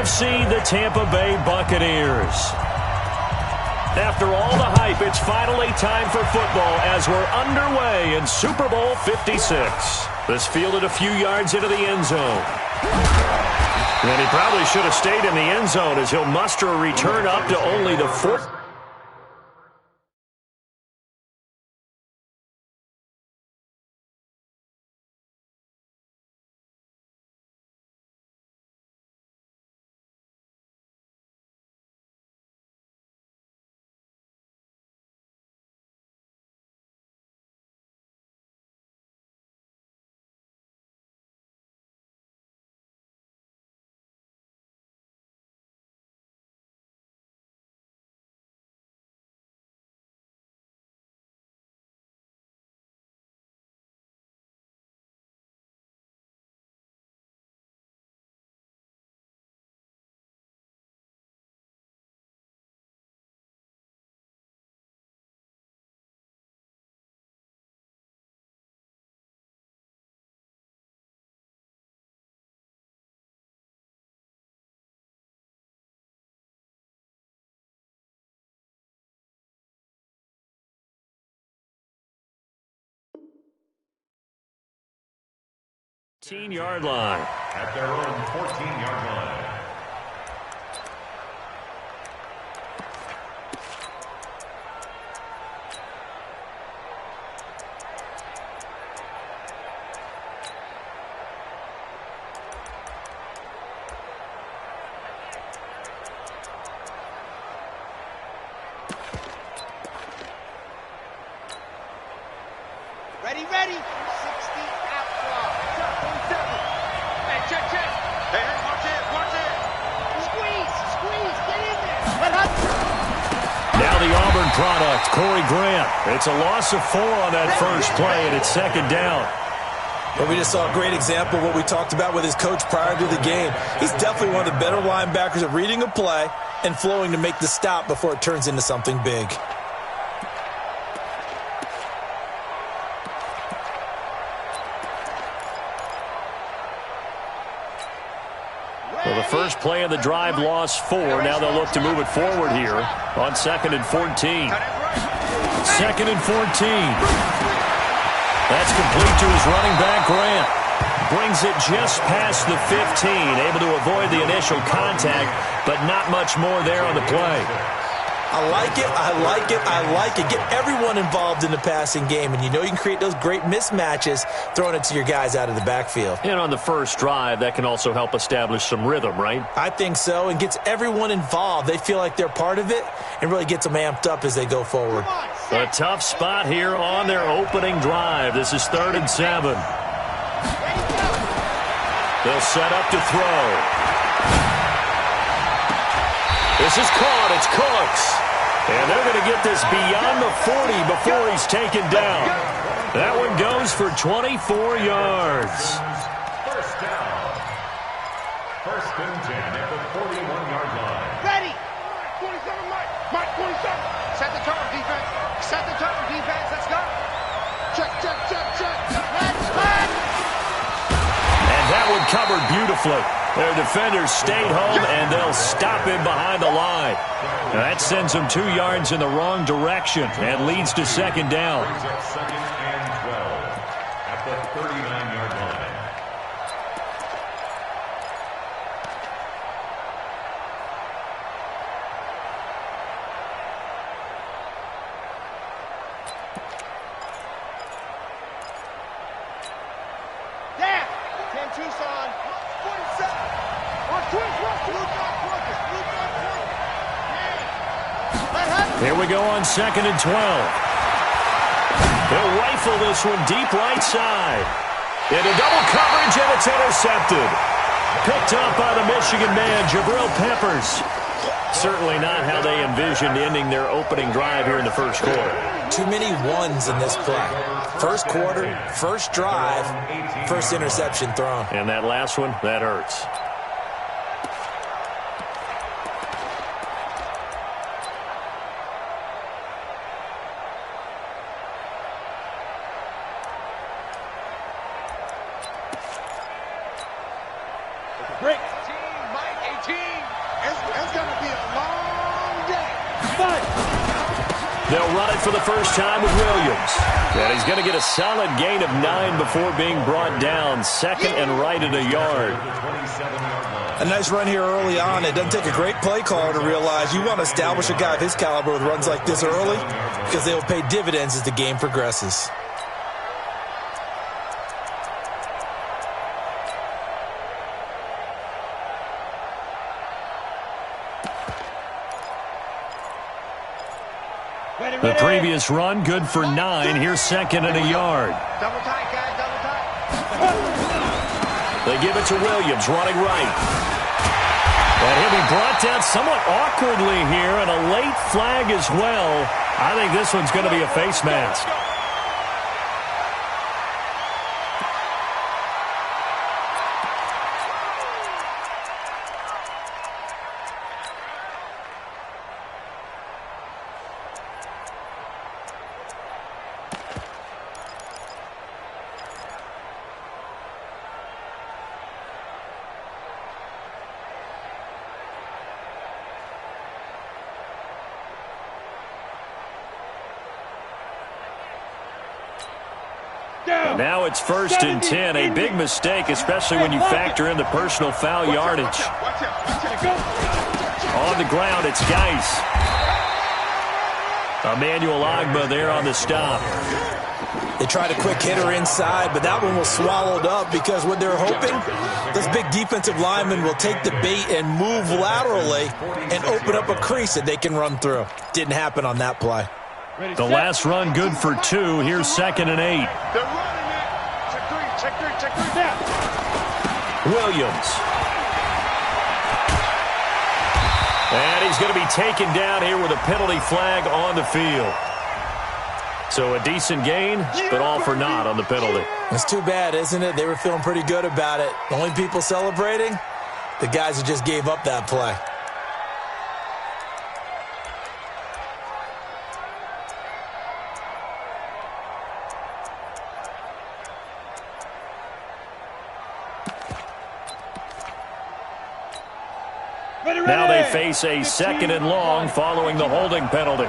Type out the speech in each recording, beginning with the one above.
NFC, the Tampa Bay Buccaneers. After all the hype, it's finally time for football as we're underway in Super Bowl 56. This fielded a few yards into the end zone. And he probably should have stayed in the end zone as he'll muster a return up to only the 4th. Yard line. At their own 14-yard line. Ready, ready. 60 out front. Check. Hey, watch it. Squeeze, get in there. Now the Auburn product, Corey Grant. It's a loss of 4 on that first play, and it's second down. But we just saw a great example of what we talked about with his coach prior to the game. He's definitely one of the better linebackers at reading a play and flowing to make the stop before it turns into something big. Well, the first play of the drive lost 4. Now they'll look to move it forward here on 2nd and 14. 2nd and 14. That's complete to his running back, Grant. Brings it just past the 15. Able to avoid the initial contact, but not much more there on the play. I like it. Get everyone involved in the passing game, and you know you can create those great mismatches throwing it to your guys out of the backfield. And on the first drive, that can also help establish some rhythm, right? I think so, and gets everyone involved. They feel like they're part of it and really gets them amped up as they go forward. A tough spot here on their opening drive. This is 3rd and 7. They'll set up to throw. This is caught. It's Cooks. And they're going to get this beyond the 40 before he's taken down. That one goes for 24 yards. First down. 1st and 10 at the 41-yard line. Ready. 27, Mike 27. Set the turn, defense. Let's go. Check. And that one covered beautifully. Their defenders stayed home, and they'll stop him behind the line. That sends him 2 yards in the wrong direction and leads to second down. Brings up 2nd and 12 at the 39-yard line. There. 10 Tucson. 47. On twins, rush to Luke. Here we go on 2nd and 12. They'll rifle this one deep right side. Into double coverage, and it's intercepted. Picked up by the Michigan man, Jabril Peppers. Certainly not how they envisioned ending their opening drive here in the first quarter. Too many ones in this play. First quarter, first drive, first interception thrown. And that last one, that hurts. Break. 18, Mike, 18. It's going to be a long day. They'll run it for the first time with Williams. And he's going to get a solid gain of 9 before being brought down. Second and right at a yard. A nice run here early on. It doesn't take a great play caller to realize you want to establish a guy of his caliber with runs like this early because they will pay dividends as the game progresses. The previous run, good for 9. Here's second and a yard. Double tight, guys, double tight. They give it to Williams, running right. And he'll be brought down somewhat awkwardly here, and a late flag as well. I think this one's going to be a face mask. Now it's first and 10. A big mistake, especially when you factor in the personal foul yardage. On the ground, it's Geis. Emmanuel Agba there on the stop. They tried a quick hitter inside, but that one was swallowed up because what they're hoping, this big defensive lineman will take the bait and move laterally and open up a crease that they can run through. Didn't happen on that play. The last run good for 2. Here's second and 8. They're running it. Check three now. Williams. And he's going to be taken down here with a penalty flag on the field. So a decent gain, but all for naught on the penalty. It's too bad, isn't it? They were feeling pretty good about it. The only people celebrating, the guys who just gave up that play. Now they face a second and long following the holding penalty.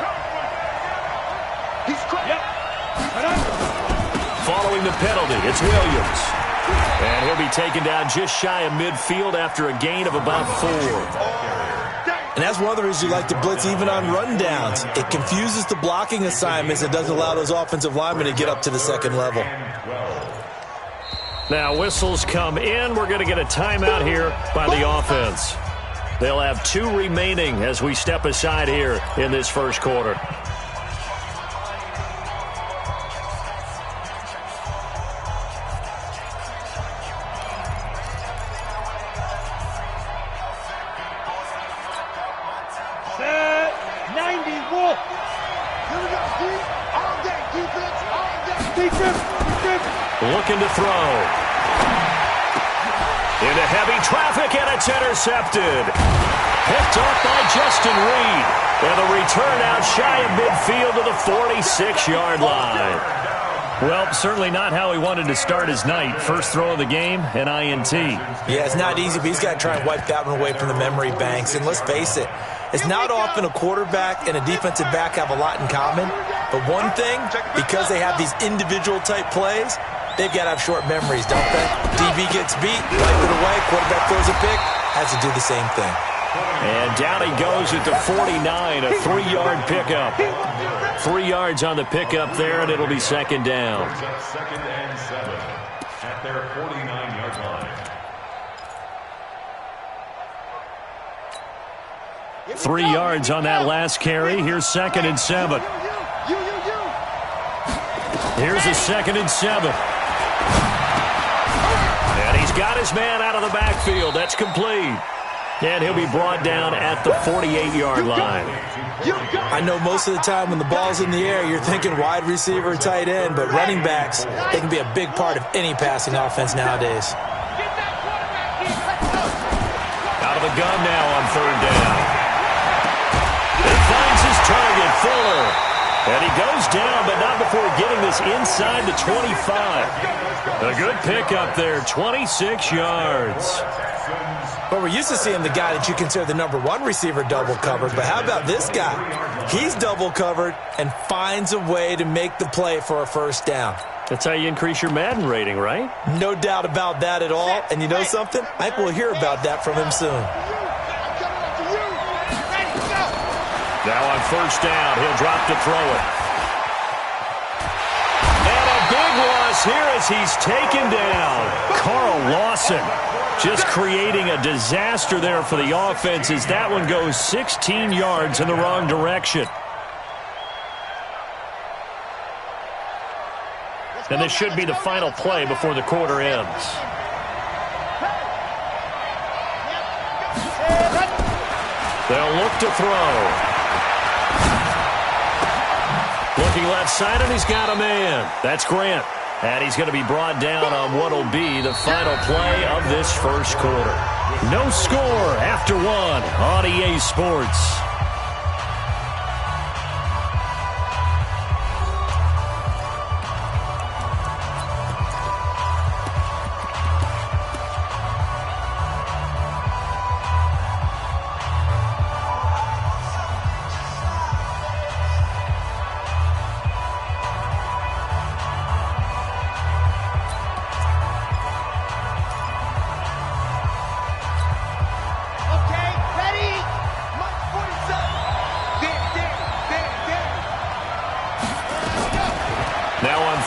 Following the penalty, it's Williams. And he'll be taken down just shy of midfield after a gain of about 4. And that's one of the reasons you like to blitz even on rundowns. It confuses the blocking assignments. It doesn't allow those offensive linemen to get up to the second level. Now whistles come in. We're going to get a timeout here by the offense. They'll have 2 remaining as we step aside here in this first quarter. Set 90, wolf. Here we go, deep, all day, defense, all day. Defense. Looking to throw. Into heavy traffic, and it's intercepted. Picked off by Justin Reed. And the return out shy of midfield to the 46-yard line. Well, certainly not how he wanted to start his night. First throw of the game, an INT. Yeah, it's not easy, but he's got to try and wipe that one away from the memory banks. And let's face it, it's not often a quarterback and a defensive back have a lot in common. But one thing, because they have these individual type plays, they've got to have short memories, don't they? DB gets beat, wipe it away, quarterback throws a pick, has to do the same thing. And down he goes at the 49, a 3-yard pickup. 3 yards on the pickup there, and it'll be second down. Second and 7 at their 49-yard line. 3 yards on that last carry. Here's second and 7. Here's a second and 7. And he's got his man out of the backfield. That's complete. And he'll be brought down at the 48-yard line. I know most of the time when the ball's in the air, you're thinking wide receiver, tight end, but running backs, they can be a big part of any passing offense nowadays. Out of the gun now on third down. He finds his target, Fuller. And he goes down, but not before getting this inside the 25. A good pickup there, 26 yards. Well, we're used to seeing the guy that you consider the #1 receiver double covered, but how about this guy? He's double covered and finds a way to make the play for a first down. That's how you increase your Madden rating, right? No doubt about that at all. And you know something? I think we'll hear about that from him soon. Now on first down, he'll drop to throw it. And a big loss here as he's taken down. Carl Lawson just creating a disaster there for the offense as that one goes 16 yards in the wrong direction. And this should be the final play before the quarter ends. They'll look to throw. Looking left side, and he's got a man. That's Grant. And he's going to be brought down on what will be the final play of this first quarter. No score after one on EA Sports.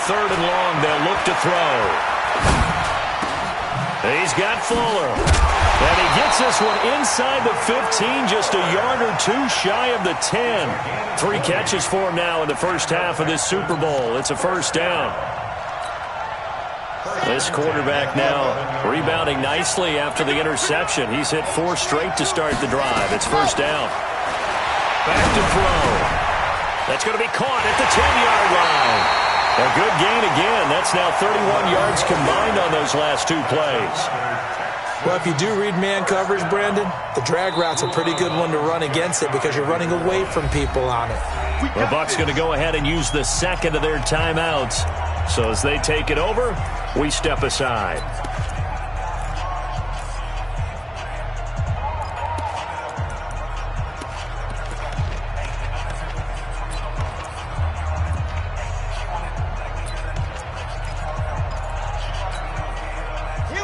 Third and long, they'll look to throw. He's got Fuller. And he gets this one inside the 15, just a yard or two shy of the 10. 3 catches for him now in the first half of this Super Bowl. It's a first down. This quarterback now rebounding nicely after the interception. He's hit 4 straight to start the drive. It's first down. Back to throw. That's going to be caught at the 10-yard line. A good gain again. That's now 31 yards combined on those last 2 plays. Well, if you do read man coverage, Brandon, the drag route's a pretty good one to run against it because you're running away from people on it. The Bucs going to go ahead and use the second of their timeouts. So as they take it over, we step aside.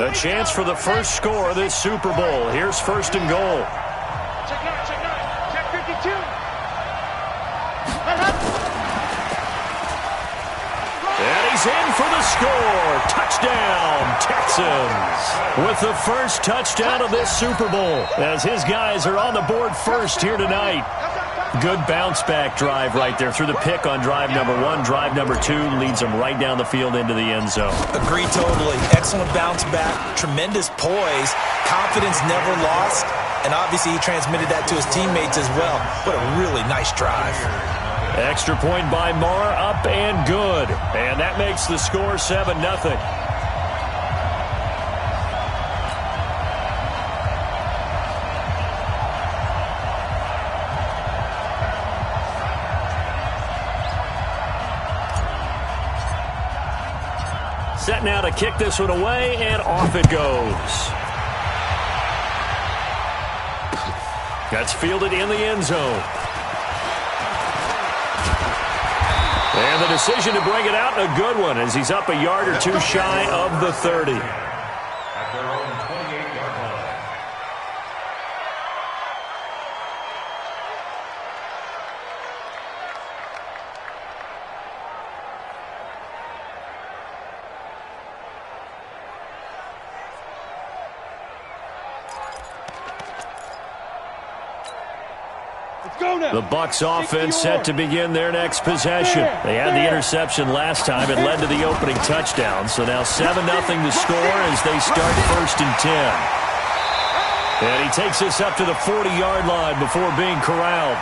A chance for the first score of this Super Bowl. Here's first and goal. Check 9, check 9, check 52. And he's in for the score. Touchdown, Texans. With the first touchdown of this Super Bowl as his guys are on the board first here tonight. Good bounce-back drive right there through the pick on drive number 1. Drive number 2 leads them right down the field into the end zone. Agree totally. Excellent bounce-back, tremendous poise, confidence never lost, and obviously he transmitted that to his teammates as well. What a really nice drive. Extra point by Marr, up and good. And that makes the score 7-0. Set now to kick this one away, and off it goes. That's fielded in the end zone. And the decision to bring it out, a good one, as he's up a yard or 2 shy of the 30. At their own 28-yard line. The Bucs offense set to begin their next possession. They had the interception last time. It led to the opening touchdown. So now 7-0 to score as they start first and 10. And he takes this up to the 40-yard line before being corralled.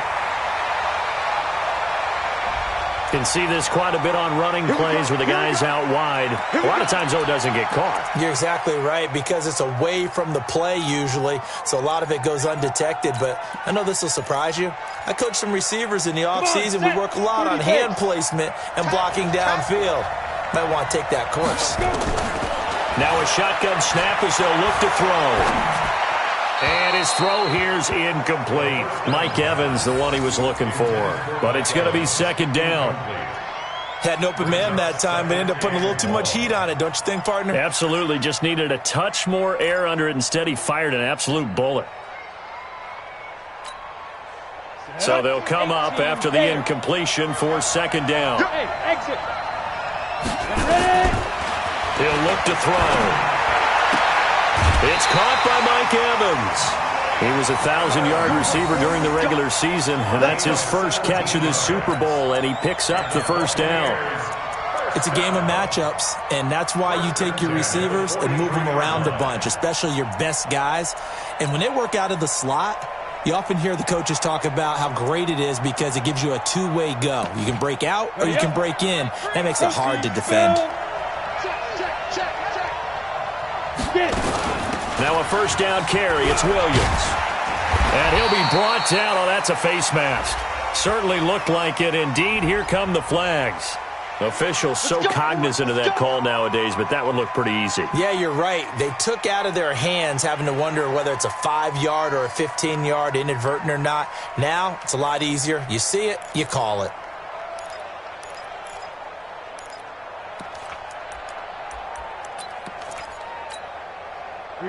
Can see this quite a bit on running plays where the guy's out wide. A lot of times, though, it doesn't get caught. You're exactly right because it's away from the play usually, so a lot of it goes undetected. But I know this will surprise you. I coach some receivers in the offseason. We work a lot on hand placement and blocking downfield. Might want to take that course. Now a shotgun snap as they'll look to throw. And his throw here's incomplete. Mike Evans, the one he was looking for. But it's going to be second down. Had an open man that time, but ended up putting a little too much heat on it, don't you think, partner? Absolutely. Just needed a touch more air under it. Instead, he fired an absolute bullet. So they'll come up after the incompletion for second down. Exit. He'll look to throw. It's caught by Mike Evans. He was a 1,000-yard receiver during the regular season, and that's his first catch of this Super Bowl, and he picks up the first down. It's a game of matchups, and that's why you take your receivers and move them around a bunch, especially your best guys. And when they work out of the slot, you often hear the coaches talk about how great it is because it gives you a two-way go. You can break out or you can break in. That makes it hard to defend. Now a first down carry. It's Williams. And he'll be brought down. Oh, that's a face mask. Certainly looked like it. Indeed, here come the flags. Officials so cognizant of that call nowadays, but that would look pretty easy. Yeah, you're right. They took out of their hands having to wonder whether it's a 5-yard or a 15-yard, inadvertent or not. Now, it's a lot easier. You see it, you call it.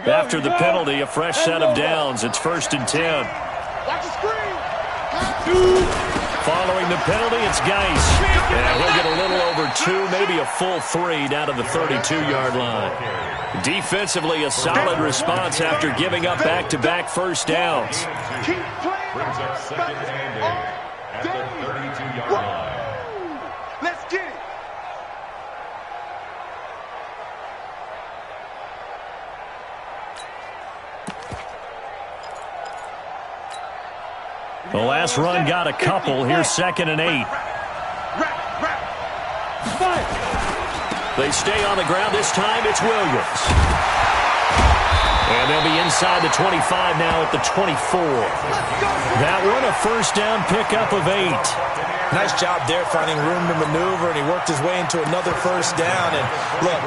After the penalty, a fresh set of downs. It's 1st and 10. Watch the screen. Following the penalty, it's Geis. And he'll get a little over 2, maybe a full 3 down to the 32-yard line. Defensively, a solid response after giving up back-to-back first downs. Keep playing. Brings up second and 8 at the 32-yard line. Let's get it. The last run got a couple. Here's 2nd and 8. They stay on the ground. This time it's Williams. And they'll be inside the 25 now at the 24. That one a first down pickup of 8. Nice job there finding room to maneuver, and he worked his way into another first down. And look,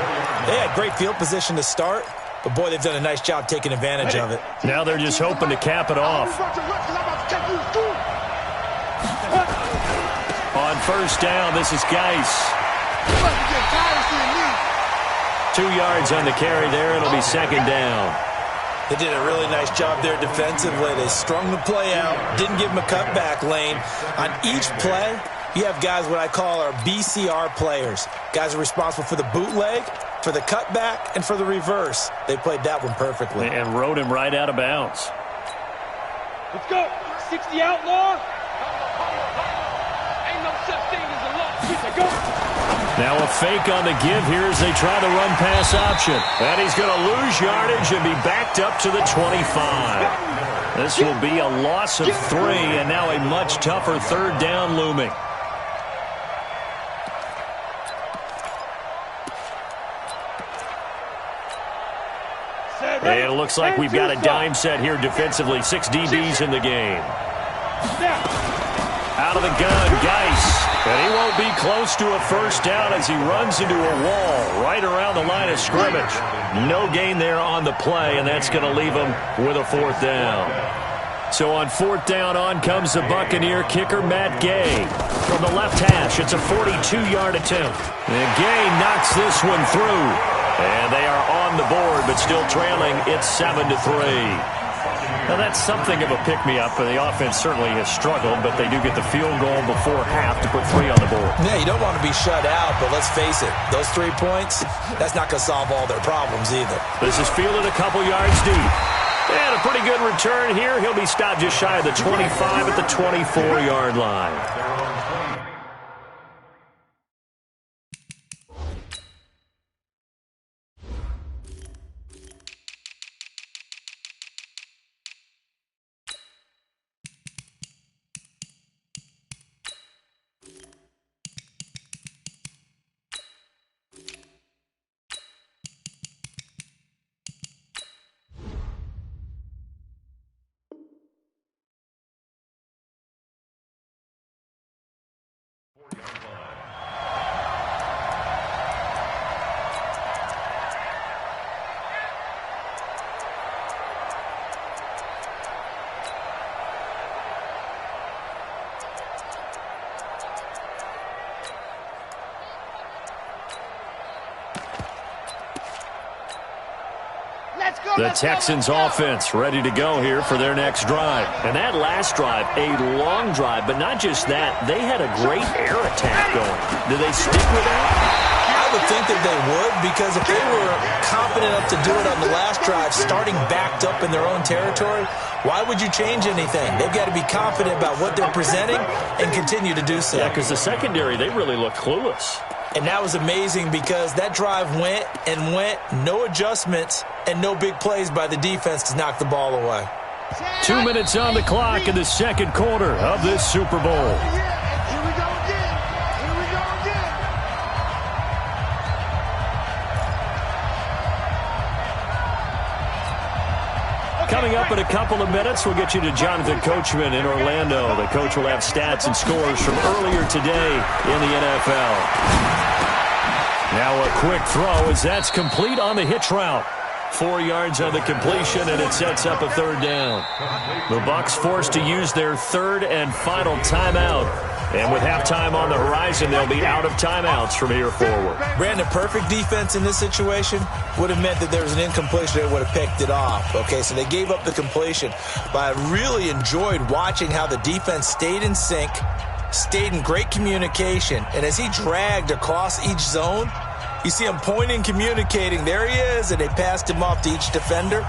they had great field position to start, but boy, they've done a nice job taking advantage of it. Now they're just hoping to cap it off. On first down, this is Geis. 2 yards on the carry there. It'll be second down. They did a really nice job there defensively. They strung the play out, didn't give them a cutback lane. On each play, you have guys what I call our BCR players. Guys are responsible for the bootleg, for the cutback, and for the reverse. They played that one perfectly. And rode him right out of bounds. Let's go. 60 outlaw. Ain't no such thing as a loss. Go. Now a fake on the give here as they try the run-pass option. And he's going to lose yardage and be backed up to the 25. This will be a loss of 3, and now a much tougher third down looming. And it looks like we've got a dime set here defensively. 6 DBs in the game. Out of the gun, Geis. And he won't be close to a first down as he runs into a wall right around the line of scrimmage. No gain there on the play, and that's going to leave him with a 4th down. So on 4th down, on comes the Buccaneer kicker, Matt Gay. From the left hash, it's a 42-yard attempt. And Gay knocks this one through. And they are on the board, but still trailing. It's 7-3. Now, that's something of a pick-me-up, and the offense certainly has struggled, but they do get the field goal before half to put 3 on the board. Yeah, you don't want to be shut out, but let's face it, those 3 points, that's not going to solve all their problems either. This is fielded a couple yards deep. And a pretty good return here. He'll be stopped just shy of the 25 at the 24-yard line. The Texans offense ready to go here for their next drive. And that last drive, a long drive, but not just that. They had a great air attack going. Do they stick with that? I would think that they would, because if they were confident enough to do it on the last drive, starting backed up in their own territory, why would you change anything? They've got to be confident about what they're presenting and continue to do so. Yeah, because the secondary, they really look clueless. And that was amazing because that drive went and went, no adjustments, and no big plays by the defense to knock the ball away. 2 minutes on the clock in the second quarter of this Super Bowl. Here we go again. Here we go again. Coming up in a couple of minutes, we'll get you to Jonathan Coachman in Orlando. The coach will have stats and scores from earlier today in the NFL. Now a quick throw as that's complete on the hitch route. 4 yards on the completion, and it sets up a third down. The Bucs forced to use their third and final timeout. And with halftime on the horizon, they'll be out of timeouts from here forward. Brandon, perfect defense in this situation would have meant that there was an incompletion. They would have picked it off. Okay, so they gave up the completion. But I really enjoyed watching how the defense stayed in sync, stayed in great communication. And as he dragged across each zone, you see him pointing, communicating. There he is, and they passed him off to each defender.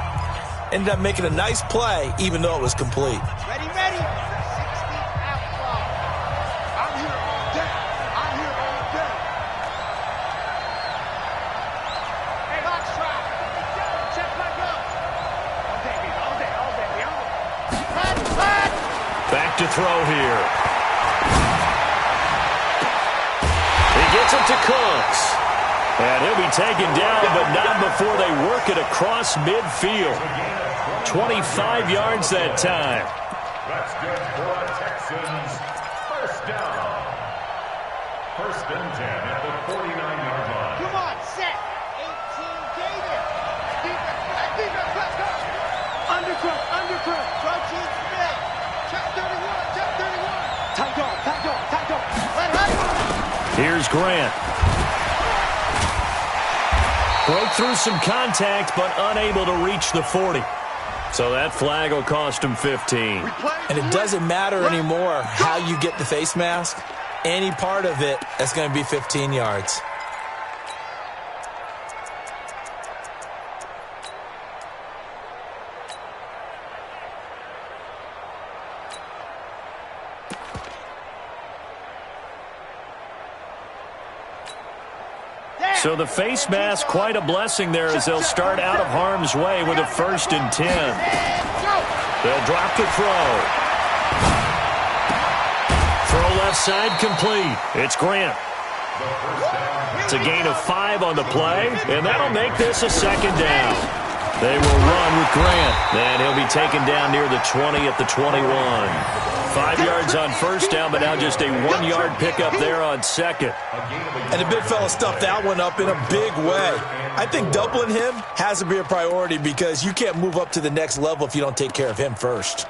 Ended up making a nice play, even though it was complete. Ready, ready. 60 outlaw. I'm here all day. I'm here all day. Hey, box try. Check back up. All day, baby. All day, all day. All day. Flat. Back to throw here. He gets it to Cooks. And he'll be taken down, but not before they work it across midfield. 25 yards that time. That's good for the Texans. First down. First and 10 at the 49-yard line. Come on, set. 18 Gator. Defense, let's go. Undercrook. Protein split. Check 31, check 31. Tight dog. Let her. Here's Grant. Broke through some contact, but unable to reach the 40. So that flag will cost him 15. And it doesn't matter anymore how you get the face mask. Any part of it is going to be 15 yards. So the face mask, quite a blessing there as they'll start out of harm's way with a 1st and 10. They'll drop the throw. Throw left side complete. It's Grant. It's a gain of 5 on the play, and that'll make this a second down. They will run with Grant, and he'll be taken down near the 20 at the 21. 5 yards on first down, but now just a 1-yard pickup there on second. And the big fella stuffed that one up in a big way. I think doubling him has to be a priority because you can't move up to the next level if you don't take care of him first.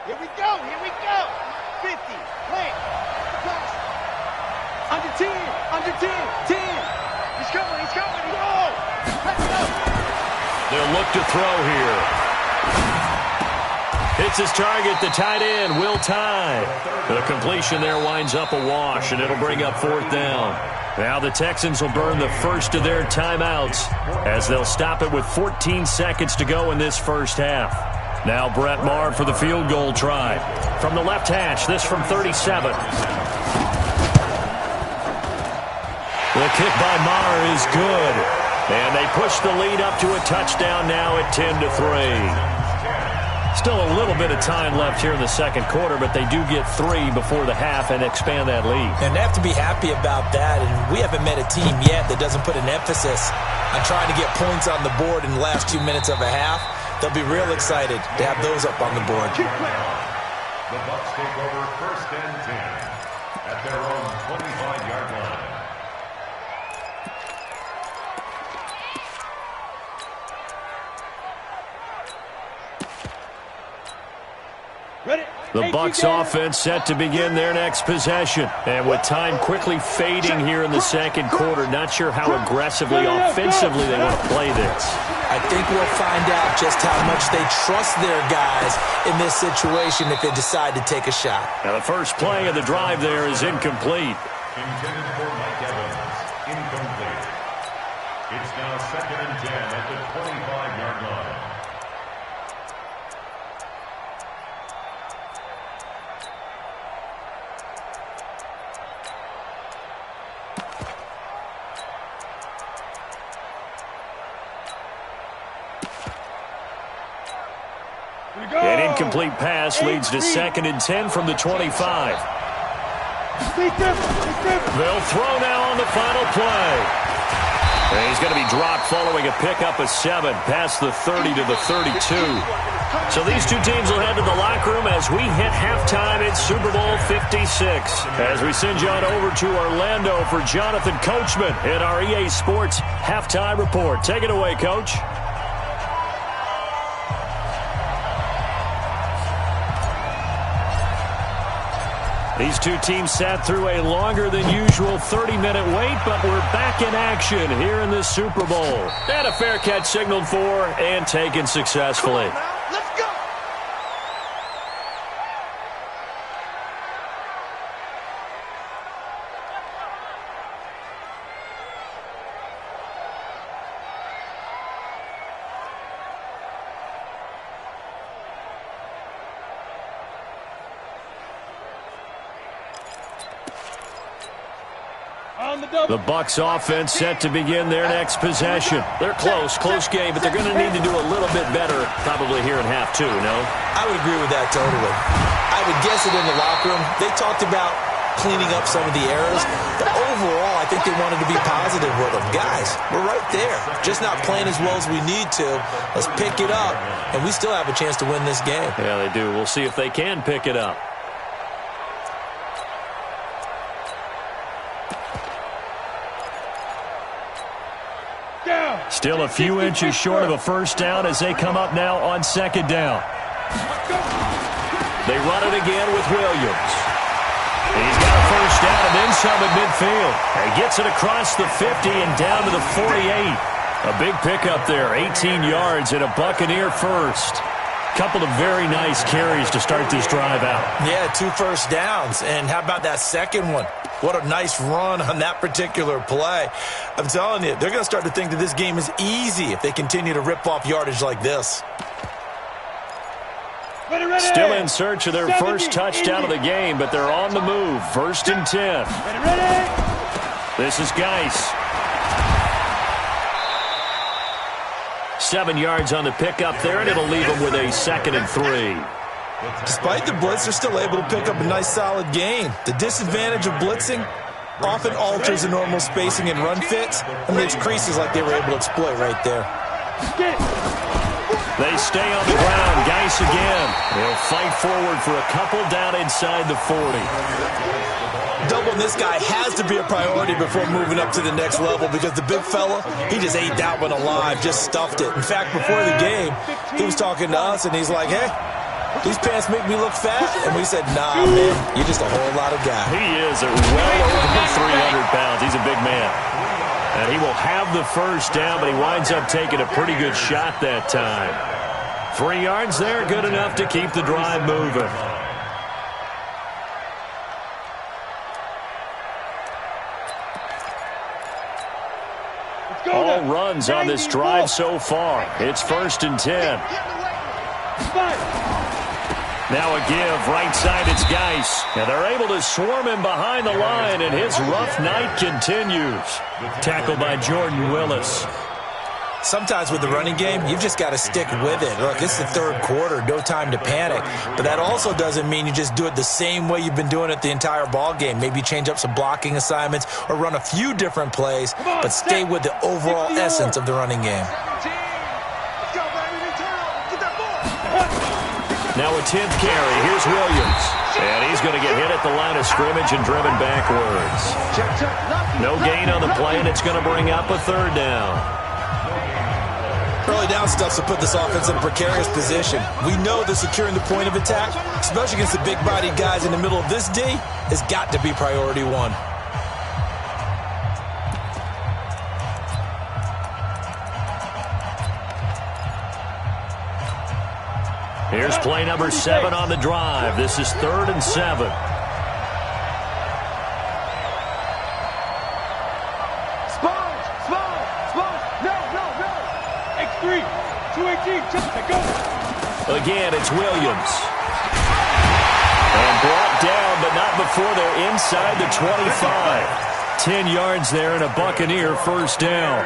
Here we go. 50, play. Pass. Under 10. He's coming. Whoa. Let's go. They'll look to throw here. Hits his target, the tight end, Will Tye. The completion there winds up a wash, and it'll bring up 4th down. Now the Texans will burn the first of their timeouts as they'll stop it with 14 seconds to go in this first half. Now Brett Maher for the field goal try. From the left hash, this from 37. The kick by Maher is good. And they push the lead up to a touchdown now at 10-3. Still a little bit of time left here in the second quarter, but they do get 3 before the half and expand that lead. And they have to be happy about that. And we haven't met a team yet that doesn't put an emphasis on trying to get points on the board in the last 2 minutes of a half. They'll be real excited to have those up on the board. The Bucs take over 1st and 10 at their own 25-yard line. Ready? The Bucs offense set to begin their next possession. And with time quickly fading here in the second quarter, not sure how aggressively, offensively they want to play this. I think we'll find out just how much they trust their guys in this situation if they decide to take a shot. Now the first play of the drive there is incomplete. Intended for Mike Evans. Incomplete. It's now 2nd and 10 at the 25-yard line. An incomplete pass leads to 2nd and 10 from the 25. They'll throw now on the final play. And he's going to be dropped following a pickup of 7 past the 30 to the 32. So these two teams will head to the locker room as we hit halftime in Super Bowl 56. As we send you on over to Orlando for Jonathan Coachman in our EA Sports Halftime Report. Take it away, Coach. These two teams sat through a longer than usual 30-minute wait, but we're back in action here in the Super Bowl. And a fair catch signaled for and taken successfully. Let's go. The Bucs offense set to begin their next possession. They're close game, but they're going to need to do a little bit better probably here in half two, no? I would agree with that totally. I would guess it in the locker room. They talked about cleaning up some of the errors, but overall, I think they wanted to be positive with them. Guys, we're right there. Just not playing as well as we need to. Let's pick it up, and we still have a chance to win this game. Yeah, they do. We'll see if they can pick it up. Still a few inches short of a first down as they come up now on 2nd down. They run it again with Williams. He's got a first down and then some at midfield. He gets it across the 50 and down to the 48. A big pickup there, 18 yards and a Buccaneer first. Couple of very nice carries to start this drive out. Yeah, 2 first downs. And how about that second one? What a nice run on that particular play. I'm telling you, they're going to start to think that this game is easy if they continue to rip off yardage like this. Still in search of their first touchdown of the game, but they're on the move. 1st and 10. This is Geis. 7 yards on the pickup there, and it'll leave them with a 2nd and 3. Despite the blitz, they're still able to pick up a nice solid gain. The disadvantage of blitzing often alters the normal spacing and run fits and leaves creases like they were able to exploit right there. They stay on the ground. Geis again. They'll fight forward for a couple down inside the 40. Doubling this guy has to be a priority before moving up to the next level because the big fella, he just ate that one alive, just stuffed it. In fact, before the game, he was talking to us, and he's like, hey, these pants make me look fat. And we said, nah, man, you're just a whole lot of guy. He is well over 300 pounds. He's a big man. And he will have the first down, but he winds up taking a pretty good shot that time. 3 yards there, good enough to keep the drive moving. All runs on this drive so far. It's 1st and 10. Now a give, right side, it's Geis. And they're able to swarm him behind the line, and his rough night continues. Tackled by Jordan Willis. Sometimes with the running game, you've just got to stick with it. Look, this is the 3rd quarter, no time to panic. But that also doesn't mean you just do it the same way you've been doing it the entire ball game. Maybe change up some blocking assignments or run a few different plays, but stay with the overall essence of the running game. Now a 10th carry. Here's Williams. And he's going to get hit at the line of scrimmage and driven backwards. No gain on the play, and it's going to bring up a 3rd down. Early down down stuff to put this offense in a precarious position. We know that securing the point of attack, especially against the big-bodied guys in the middle of this D, has got to be priority one. Here's play number 7 on the drive. This is 3rd and 7. Again, it's Williams. And brought down, but not before they're inside the 25. 10 yards there and a Buccaneer first down.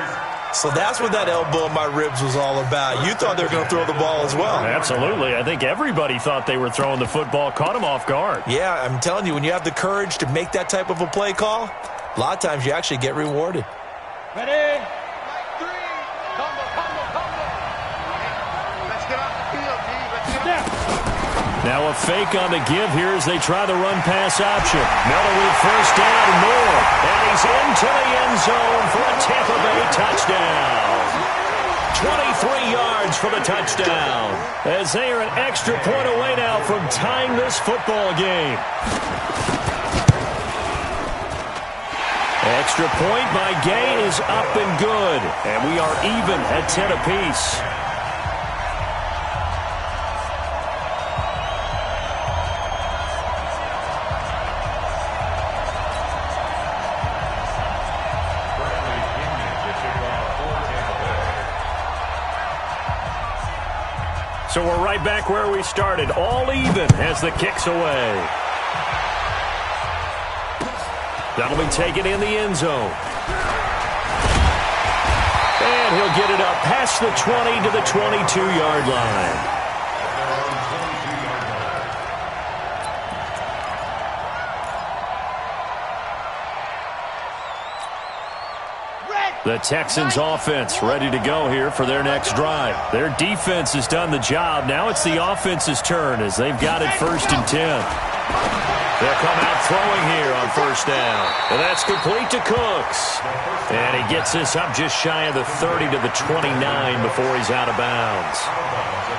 So that's what that elbow in my ribs was all about. You thought they were going to throw the ball as well. Absolutely. I think everybody thought they were throwing the football, caught him off guard. Yeah, I'm telling you, when you have the courage to make that type of a play call, a lot of times you actually get rewarded. Ready? Now a fake on the give here as they try the run-pass option. Miller with first down and more. And he's into the end zone for a Tampa Bay touchdown. 23 yards for the touchdown. As they are an extra point away now from tying this football game. Extra point by Gay is up and good. And we are even at 10 apiece. So we're right back where we started, all even as the kick's away. That'll be taken in the end zone. And he'll get it up past the 20 to the 22-yard line. The Texans offense ready to go here for their next drive. Their defense has done the job. Now it's the offense's turn as they've got it 1st and 10. They'll come out throwing here on first down. And that's complete to Cooks. And he gets this up just shy of the 30 to the 29 before he's out of bounds.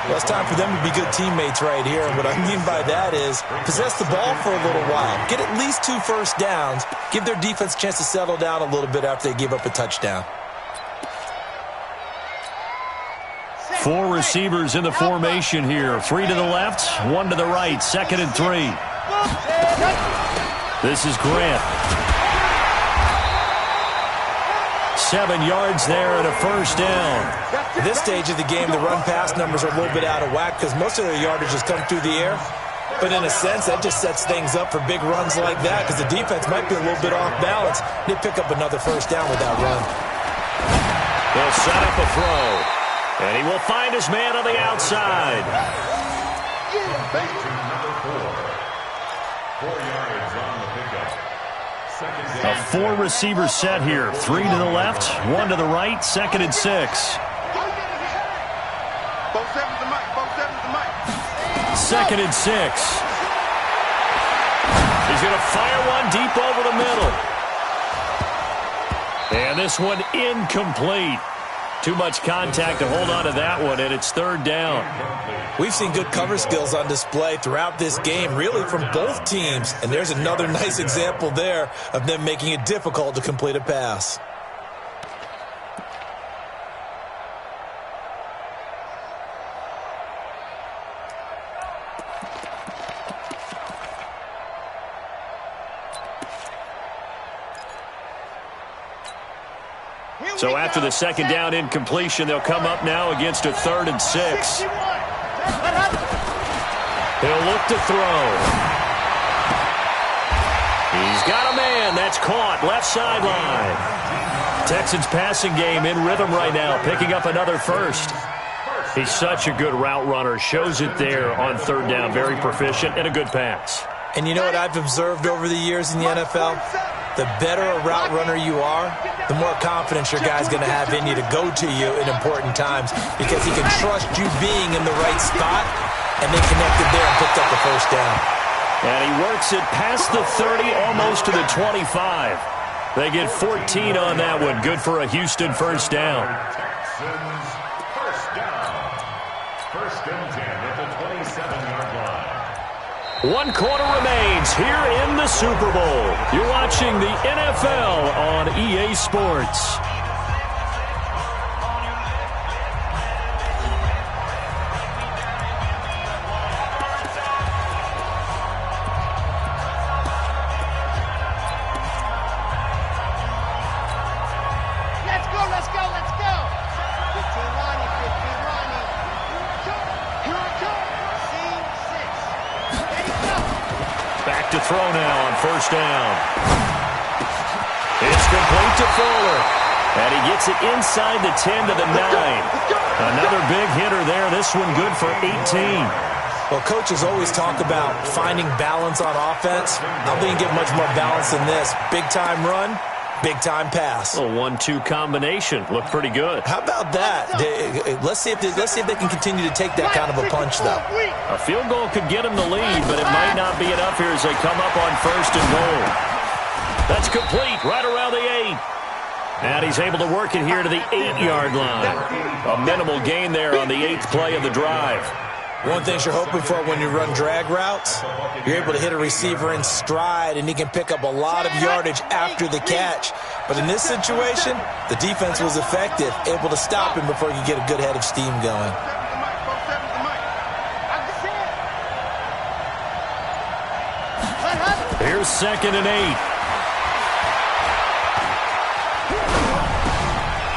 Well, it's time for them to be good teammates right here. And what I mean by that is possess the ball for a little while. Get at least 2 first downs. Give their defense a chance to settle down a little bit after they give up a touchdown. 4 receivers in the formation here. 3 to the left, 1 to the right. 2nd and 3. This is Grant. 7 yards there and a first down. At this stage of the game, the run-pass numbers are a little bit out of whack because most of their yardage has come through the air. But in a sense, that just sets things up for big runs like that because the defense might be a little bit off balance. They pick up another first down with that run. They'll set up a throw. And he will find his man on the outside. A 4-receiver set here. 3 to the left, 1 to the right, 2nd and 6. 2nd and 6. He's going to fire one deep over the middle. And this one incomplete. Too much contact to hold on to that one, and it's 3rd down. We've seen good cover skills on display throughout this game, really from both teams. And there's another nice example there of them making it difficult to complete a pass. So after the 2nd down incompletion, they'll come up now against a 3rd and 6. He'll look to throw. He's got a man. That's caught. Left sideline. Texans passing game in rhythm right now, picking up another first. He's such a good route runner. Shows it there on 3rd down. Very proficient and a good pass. And you know what I've observed over the years in the NFL? The better a route runner you are, the more confidence your guy's going to have in you to go to you in important times because he can trust you being in the right spot, and they connected there and picked up the first down. And he works it past the 30, almost to the 25. They get 14 on that one. Good for a Houston first down. Texans first down. First and 10 at the 27-yard line. 1 quarter remains here in the Super Bowl. You're watching the NFL on EA Sports. To throw now on first down. It's complete to Fuller. And he gets it inside the 10 to the 9. Another big hitter there. This one good for 18. Well, coaches always talk about finding balance on offense. I don't think you get much more balance than this. Big-time run, big-time pass. A 1-2 combination. Looked pretty good. How about that? Let's see if they can continue to take that kind of a punch, though. A field goal could get him the lead, but it might not be enough here as they come up on first and goal. That's complete right around the 8. And he's able to work it here to the 8-yard line. A minimal gain there on the 8th play of the drive. One thing you're hoping for when you run drag routes, you're able to hit a receiver in stride, and he can pick up a lot of yardage after the catch. But in this situation, the defense was effective, able to stop him before he could get a good head of steam going. Here's 2nd and 8.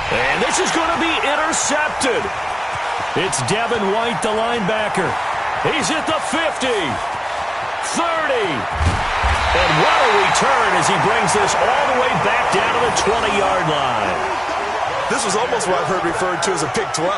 And this is going to be intercepted. It's Devin White, the linebacker. He's at the 50, 30. And what a return as he brings this all the way back down to the 20-yard line. This was almost what I've heard referred to as a pick 12.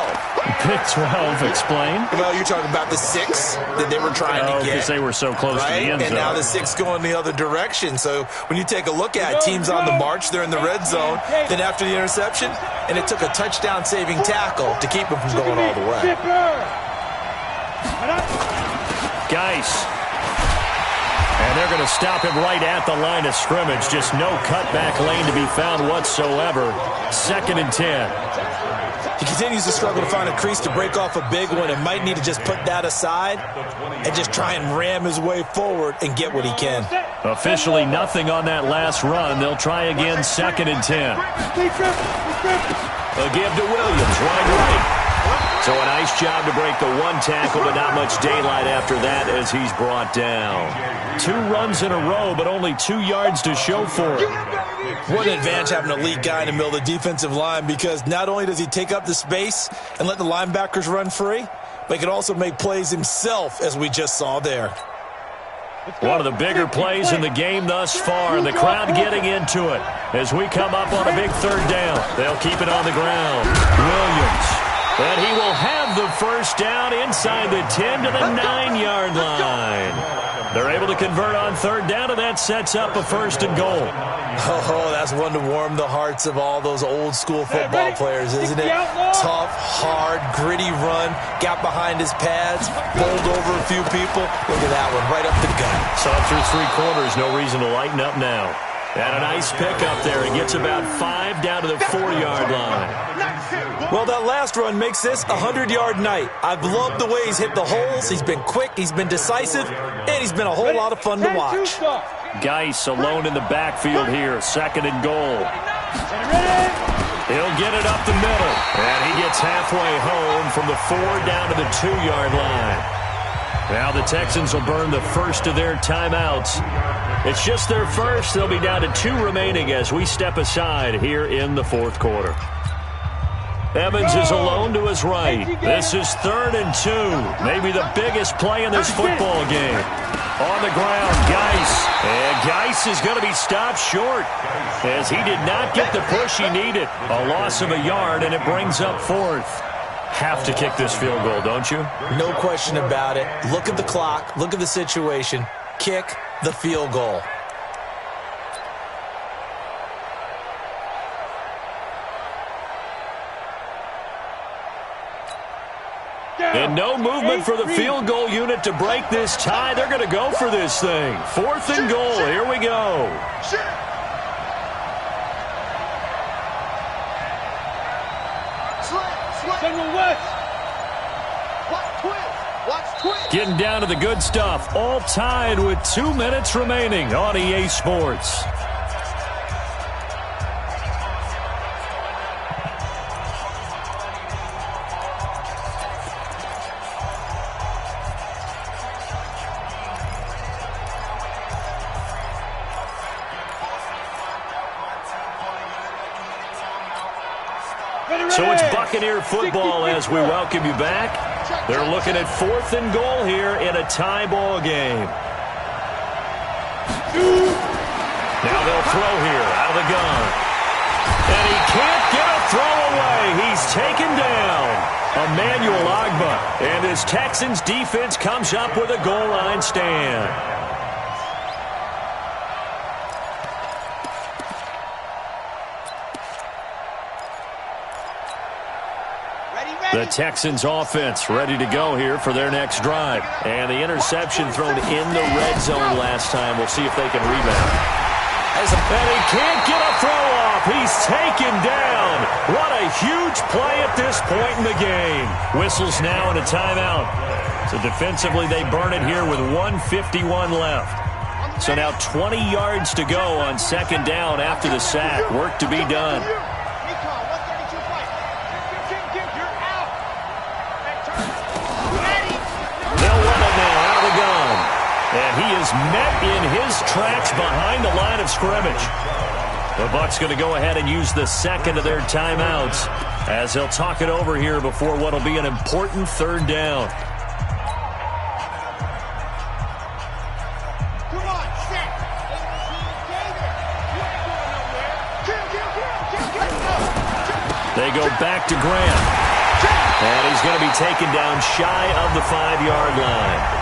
Pick 12, explain. Well, you're talking about the 6 that they were trying to get. Because they were so close to the end zone. And now the 6 going the other direction. So when you take a look at teams on the march, they're in the red zone. Then after the interception, and it took a touchdown-saving tackle to keep them from going all the way. Geis. And they're going to stop him right at the line of scrimmage. Just no cutback lane to be found whatsoever. 2nd and 10. He continues to struggle to find a crease to break off a big one and might need to just put that aside and just try and ram his way forward and get what he can. Officially nothing on that last run. They'll try again 2nd and 10. A give to Williams, right. So a nice job to break the 1 tackle, but not much daylight after that as he's brought down. 2 runs in a row, but only 2 yards to show for it. What an advantage having an elite guy in the middle of the defensive line, because not only does he take up the space and let the linebackers run free, but he can also make plays himself, as we just saw there. One of the bigger plays in the game thus far, and the crowd getting into it as we come up on a big 3rd down. They'll keep it on the ground. Williams. And he will have the first down inside the 10 to the 9-yard line. They're able to convert on 3rd down, and that sets up a 1st and goal. Oh, that's one to warm the hearts of all those old-school football players, isn't it? Tough, hard, gritty run, got behind his pads, bowled over a few people. Look at that one, right up the gut. So through 3 quarters, no reason to lighten up now. And a nice pickup there. He gets about 5 down to the 4-yard line. Well, that last run makes this a 100-yard night. I've loved the way he's hit the holes. He's been quick, he's been decisive, and he's been a whole lot of fun to watch. Geis alone in the backfield here. 2nd and goal. He'll get it up the middle. And he gets halfway home from the 4 down to the 2-yard line. Now the Texans will burn the first of their timeouts. It's just their first. They'll be down to 2 remaining as we step aside here in the 4th quarter. Evans is alone to his right. This is 3rd and 2. Maybe the biggest play in this football game. On the ground, Geis. And Geis is going to be stopped short as he did not get the push he needed. A loss of a yard, and it brings up 4th. Have to kick this field goal, don't you? No question about it. Look at the clock. Look at the situation. Kick the field goal. And no movement for the field goal unit to break this tie. They're going to go for this thing. 4th and goal. Here we go. Getting down to the good stuff. All tied with 2 minutes remaining on EA Sports. So it's Buccaneer football as we welcome you back. They're looking at 4th and goal here in a tie ball game. Now they'll throw here out of the gun. And he can't get a throw away. He's taken down. Emmanuel Ogbah. And his Texans defense comes up with a goal line stand. The Texans offense ready to go here for their next drive. And the interception thrown in the red zone last time. We'll see if they can rebound. And he can't get a throw off. He's taken down. What a huge play at this point in the game. Whistles now and a timeout. So defensively they burn it here with 1:51 left. So now 20 yards to go on 2nd down after the sack. Work to be done. And he is met in his tracks behind the line of scrimmage. The Bucs going to go ahead and use the second of their timeouts as they'll talk it over here before what will be an important 3rd down. Come on, set. They go back to Graham. And he's going to be taken down shy of the 5-yard line.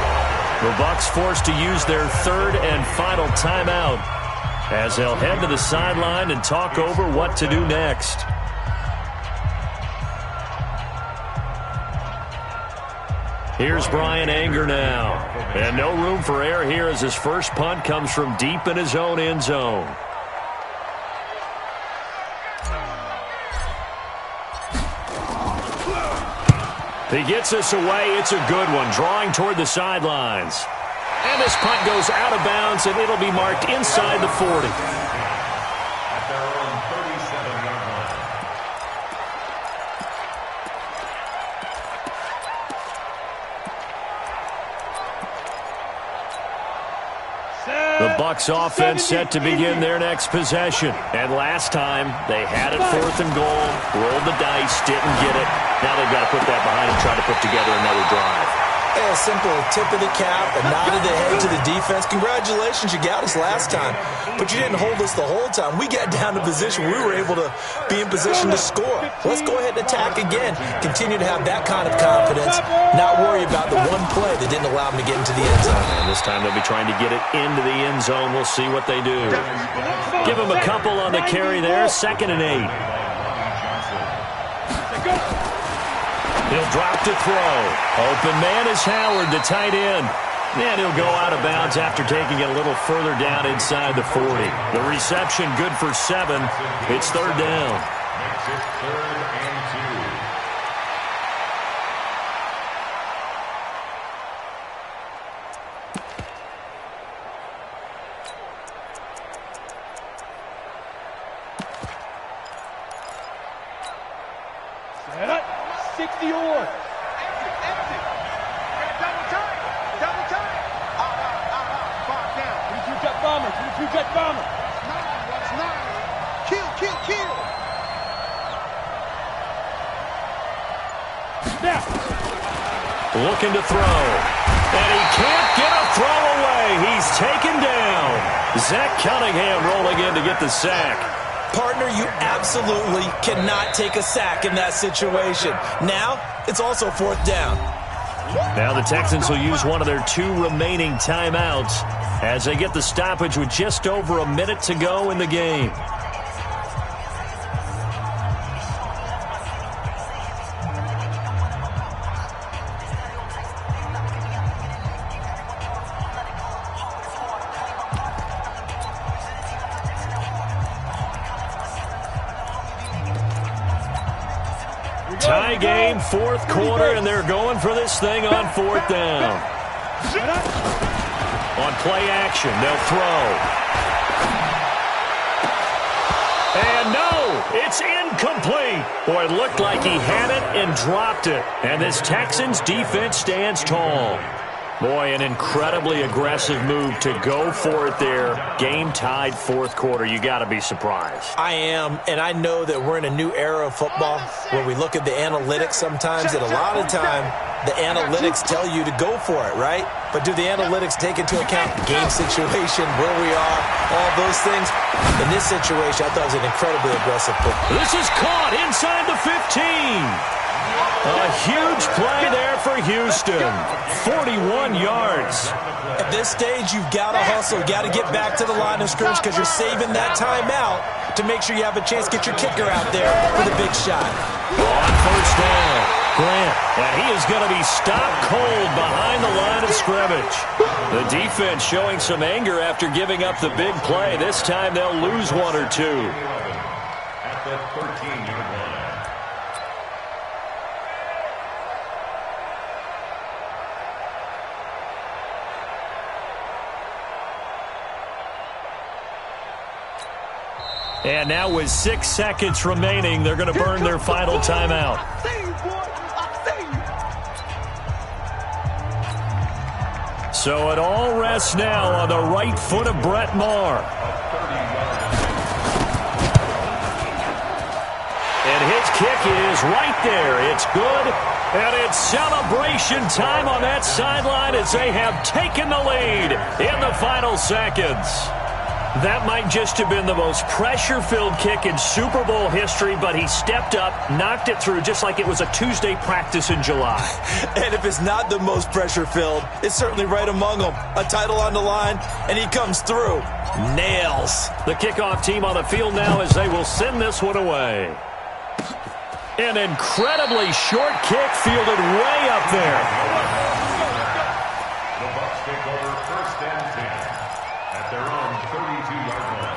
The Bucs forced to use their 3rd and final timeout as they'll head to the sideline and talk over what to do next. Here's Brian Anger now. And no room for error here as his first punt comes from deep in his own end zone. He gets us away. It's a good one, drawing toward the sidelines. And this punt goes out of bounds, and it'll be marked inside the 40. At their own 37-yard line. The Bucs offense set to begin their next possession. And last time, they had it 4th and goal, rolled the dice, didn't get it. Now they've got to put that behind them, try to put together another drive. A simple tip of the cap, a nod of the head to the defense. Congratulations, you got us last time. But you didn't hold us the whole time. We got down to position. We were able to be in position to score. Let's go ahead and attack again. Continue to have that kind of confidence. Not worry about the one play that didn't allow them to get into the end zone. And this time they'll be trying to get it into the end zone. We'll see what they do. Give them a couple on the carry there. 2nd and 8. He'll drop to throw. Open man is Howard, the tight end. And he'll go out of bounds after taking it a little further down inside the 40. The reception good for 7. It's 3rd down. Makes it 3rd and 2. Set up. 60 or. Exit. Double time. Box down. 22-jet bomber. 22-jet bomber. That's 9. Kill. Now. Looking to throw. And he can't get a throw away. He's taken down. Zach Cunningham rolling in to get the sack. Partner, you absolutely cannot take a sack in that situation. Now, it's also 4th down. Now the Texans will use one of their 2 remaining timeouts as they get the stoppage with just over a minute to go in the game. game, fourth quarter, and they're going for this thing on fourth down. On play action, they'll throw. And no, it's incomplete. Boy, it looked like he had it and dropped it. And this Texans defense stands tall. Boy, an incredibly aggressive move to go for it there. Game tied fourth quarter. You got to be surprised. I am, and I know that we're in a new era of football where we look at the analytics sometimes, and a lot of time the analytics tell you to go for it, right? But do the analytics take into account game situation, where we are, all those things? In this situation, I thought it was an incredibly aggressive play. This is caught inside the 15. A huge play there for Houston. 41 yards. At this stage, you've got to hustle. You've got to get back to the line of scrimmage because you're saving that timeout to make sure you have a chance to get your kicker out there for the big shot. On first down, Grant. And he is going to be stopped cold behind the line of scrimmage. The defense showing some anger after giving up the big play. This time they'll lose one or two. At the 13-yard line. And now with 6 seconds remaining, they're going to burn their final timeout. So it all rests now on the right foot of Brett Maher. And his kick is right there. It's good. And it's celebration time on that sideline as they have taken the lead in the final seconds. That might just have been the most pressure-filled kick in Super Bowl history, but he stepped up, knocked it through just like it was a Tuesday practice in July. And if it's not the most pressure-filled, it's certainly right among them. A title on the line, and he comes through. Nails. The kickoff team on the field now as they will send this one away. An incredibly short kick fielded way up there. The Bucs take over first and 10 at their own 32-yard line.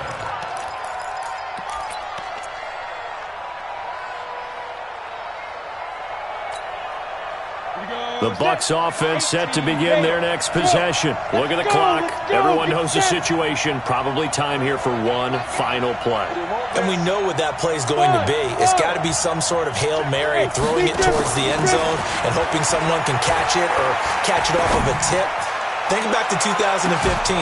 The Bucs offense set to begin their next possession. Look at the clock. Everyone knows the situation. Probably time here for one final play. And we know what that play is going to be. It's got to be some sort of Hail Mary, throwing it towards the end zone and hoping someone can catch it or catch it off of a tip. Think back to 2015.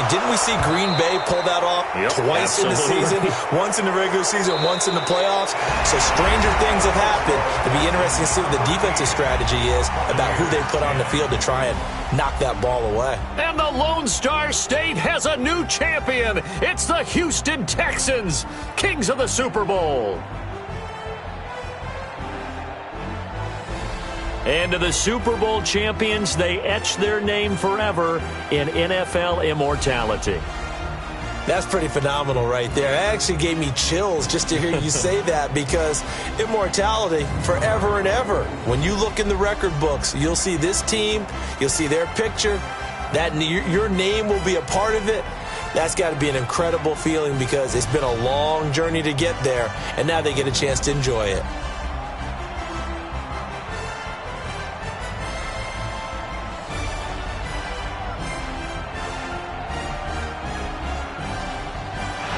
Didn't we see Green Bay pull that off twice in the season? Once in the regular season, once in the playoffs. So stranger things have happened. It'll be interesting to see what the defensive strategy is about who they put on the field to try and knock that ball away. And the Lone Star State has a new champion. It's the Houston Texans, kings of the Super Bowl. And to the Super Bowl champions, they etch their name forever in NFL immortality. That's pretty phenomenal right there. It actually gave me chills just to hear you say that, because immortality forever and ever. When you look in the record books, you'll see this team, you'll see their picture, that your name will be a part of it. That's got to be an incredible feeling, because it's been a long journey to get there, and now they get a chance to enjoy it.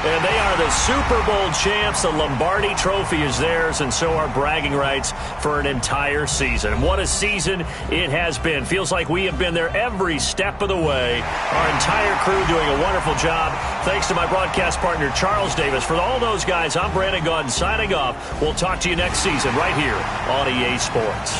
And they are the Super Bowl champs. The Lombardi Trophy is theirs, and so are bragging rights for an entire season. What a season it has been. Feels like we have been there every step of the way. Our entire crew doing a wonderful job. Thanks to my broadcast partner, Charles Davis. For all those guys, I'm Brandon Gaudin signing off. We'll talk to you next season right here on EA Sports.